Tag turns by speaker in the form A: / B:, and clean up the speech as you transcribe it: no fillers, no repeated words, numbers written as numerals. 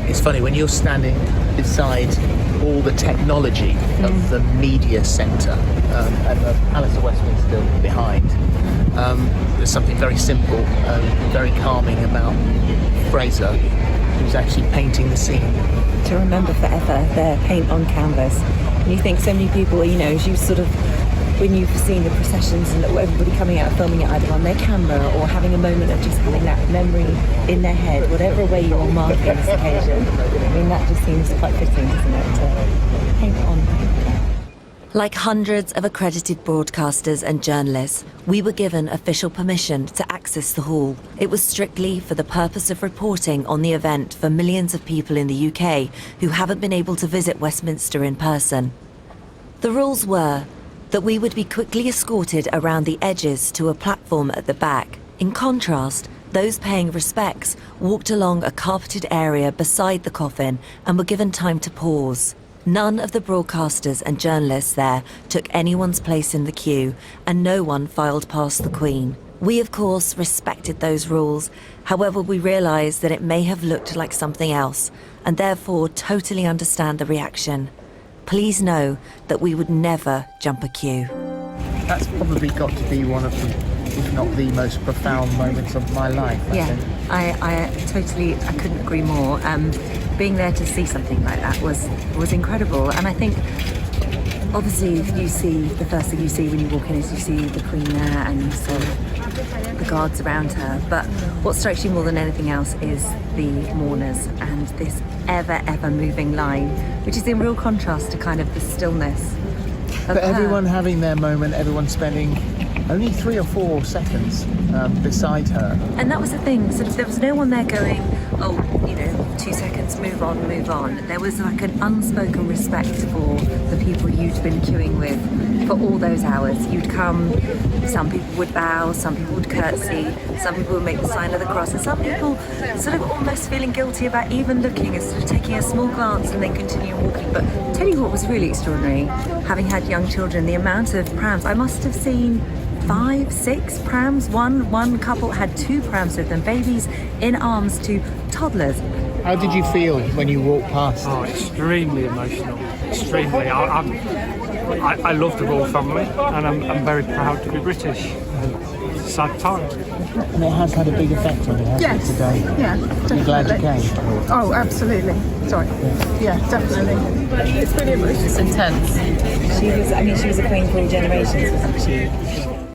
A: It's funny, when you're standing beside all the technology of the media centre and the Palace of Westminster behind, there's something very simple and very calming about Fraser, who's actually painting the scene.
B: To remember forever their paint on canvas. And you think so many people, you know, as you sort of, when you've seen the processions and everybody coming out filming it either on their camera or having a moment of just having that memory in their head, whatever way you're marking this occasion, I mean, that just seems quite fitting, doesn't it, to paint on.
C: Like hundreds of accredited broadcasters and journalists, we were given official permission to access the hall. It was strictly for the purpose of reporting on the event for millions of people in the UK who haven't been able to visit Westminster in person. The rules were that we would be quickly escorted around the edges to a platform at the back. In contrast, those paying respects walked along a carpeted area beside the coffin and were given time to pause. None of the broadcasters and journalists there took anyone's place in the queue, and no one filed past the Queen. We, of course, respected those rules. However, we realised that it may have looked like something else, and therefore totally understand the reaction. Please know that we would never jump a queue.
A: That's probably got to be one of the, if not the most profound moments of my life, I think.
B: I couldn't agree more. Being there to see something like that was incredible. And I think, obviously, you see, the first thing you see when you walk in is you see the Queen there and you see the guards around her. But what strikes you more than anything else is the mourners and this ever moving line, which is in real contrast to kind of the stillness of
A: But everyone
B: her.
A: having their moment, everyone spending only 3 or 4 seconds beside her.
B: And that was the thing, sort of, there was no one there going, oh, you know, 2 seconds, move on. There was like an unspoken respect for the people you'd been queuing with for all those hours. You'd come, some people would bow, some people would curtsy, some people would make the sign of the cross, and some people sort of almost feeling guilty about even looking and sort of taking a small glance and then continuing walking. But tell you what was really extraordinary, having had young children, the amount of prams, I must have seen 5, 6 prams. One couple had 2 prams with them, babies in arms to toddlers.
A: How did you feel when you walked past?
D: Oh, extremely emotional. Extremely. I love the royal family, and I'm very proud to be British. It's a sad time.
A: And it has had a big effect on you, hasn't it, today?
E: Yeah,
A: You're glad you came?
E: Oh, absolutely. Sorry. Yeah, definitely. It's really emotional. It's intense.
B: She was a queen for all generations, wasn't she?